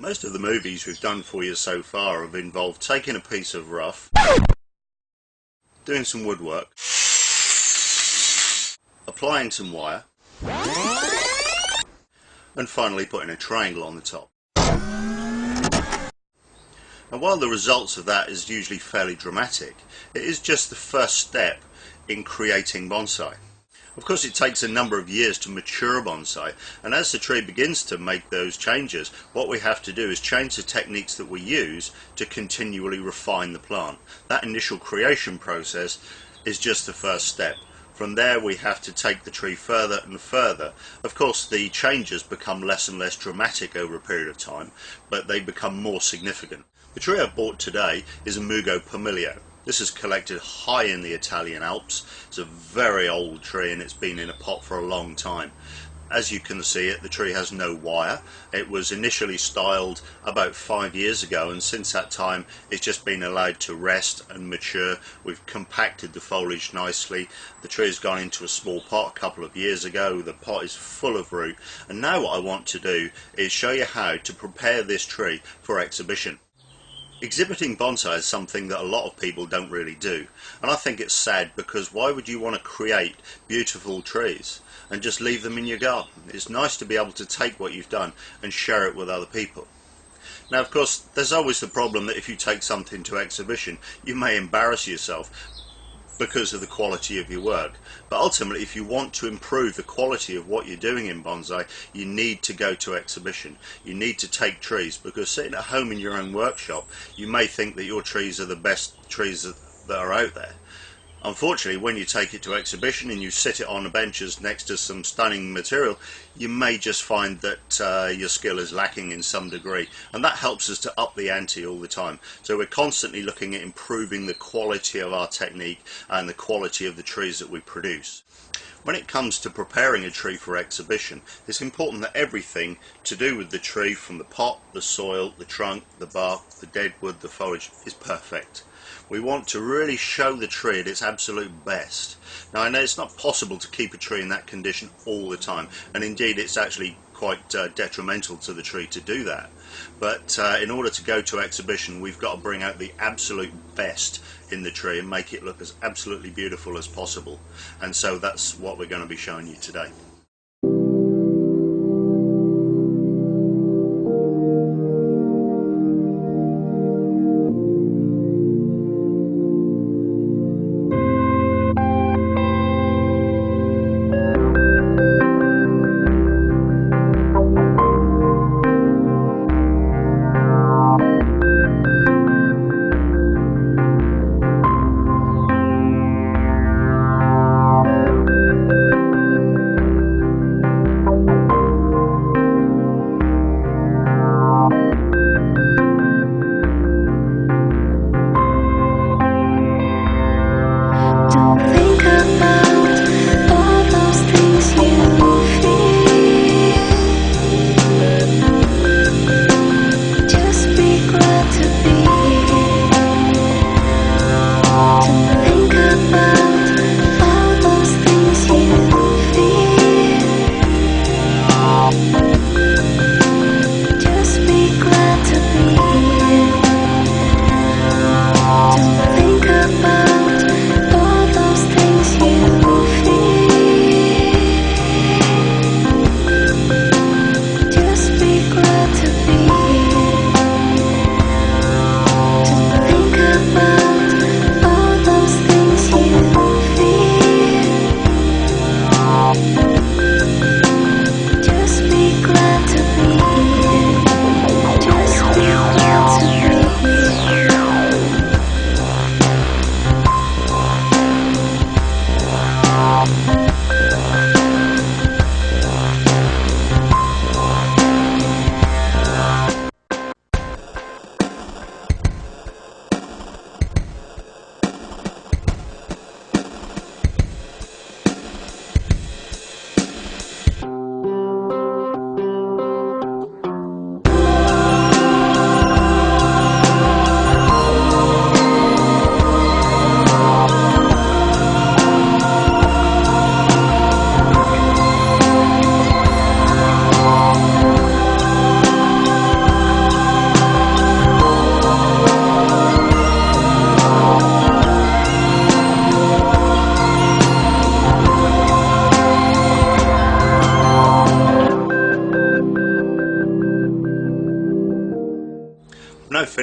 Most of the movies we've done for you so far have involved taking a piece of rough, doing some woodwork, applying some wire, and finally putting a triangle on the top. And while the results of that is usually fairly dramatic, it is just the first step in creating bonsai. Of course, it takes a number of years to mature a bonsai, and as the tree begins to make those changes, what we have to do is change the techniques that we use to continually refine the plant. That initial creation process is just the first step. From there we have to take the tree further and further. Of course, the changes become less and less dramatic over a period of time, but they become more significant. The tree I bought today is a Mugo Pumilio. This is collected high in the Italian Alps. It's a very old tree and it's been in a pot for a long time. As you can see, the tree has no wire. It was initially styled about 5 years ago, and since that time it's just been allowed to rest and mature. We've compacted the foliage nicely. The tree has gone into a small pot a couple of years ago. The pot is full of root, and now what I want to do is show you how to prepare this tree for exhibition. Exhibiting bonsai is something that a lot of people don't really do, and I think it's sad, because why would you want to create beautiful trees and just leave them in your garden? It's nice to be able to take what you've done and share it with other people. Now, of course, there's always the problem that if you take something to exhibition, you may embarrass yourself because of the quality of your work. But ultimately, if you want to improve the quality of what you're doing in bonsai, you need to go to exhibition. You need to take trees, because sitting at home in your own workshop, you may think that your trees are the best trees that are out there. Unfortunately, when you take it to exhibition and you sit it on the benches next to some stunning material, you may just find that your skill is lacking in some degree, and that helps us to up the ante all the time. So we're constantly looking at improving the quality of our technique and the quality of the trees that we produce. When it comes to preparing a tree for exhibition, it's important that everything to do with the tree, from the pot, the soil, the trunk, the bark, the dead wood, the foliage, is perfect. We want to really show the tree at its absolute best. Now, I know it's not possible to keep a tree in that condition all the time, and indeed it's actually quite detrimental to the tree to do that. But in order to go to exhibition, we've got to bring out the absolute best in the tree and make it look as absolutely beautiful as possible. And so that's what we're going to be showing you today.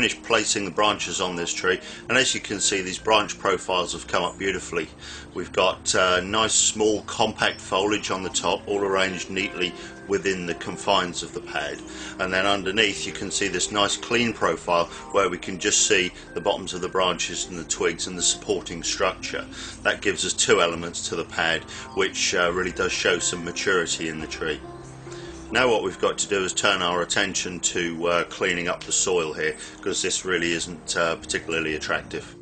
finished placing the branches on this tree, and as you can see, these branch profiles have come up beautifully. We've got nice small compact foliage on the top, all arranged neatly within the confines of the pad, and then underneath you can see this nice clean profile where we can just see the bottoms of the branches and the twigs and the supporting structure. That gives us two elements to the pad, which really does show some maturity in the tree. Now what we've got to do is turn our attention to cleaning up the soil here, because this really isn't particularly attractive.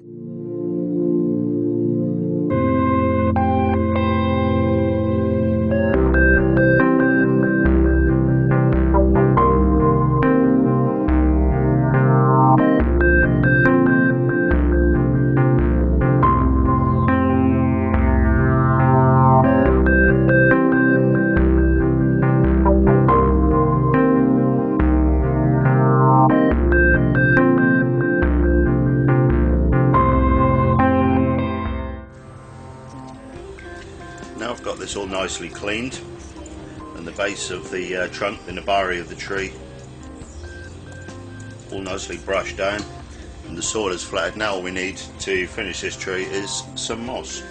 Now I've got this all nicely cleaned, and the base of the trunk, the nabari of the tree, all nicely brushed down, and the soil is flattened. Now all we need to finish this tree is some moss.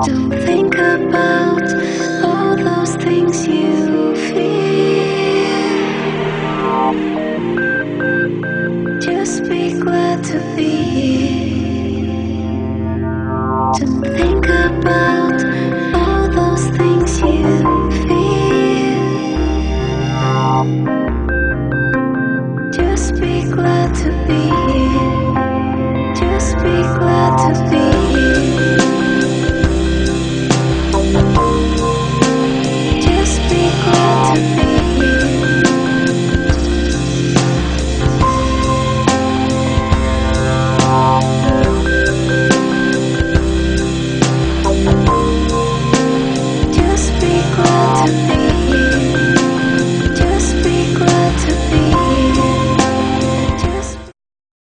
Don't think about all those things you feel. Just be glad to be here. Don't think about all those things you feel. Just be glad to be here. Just be glad to be here.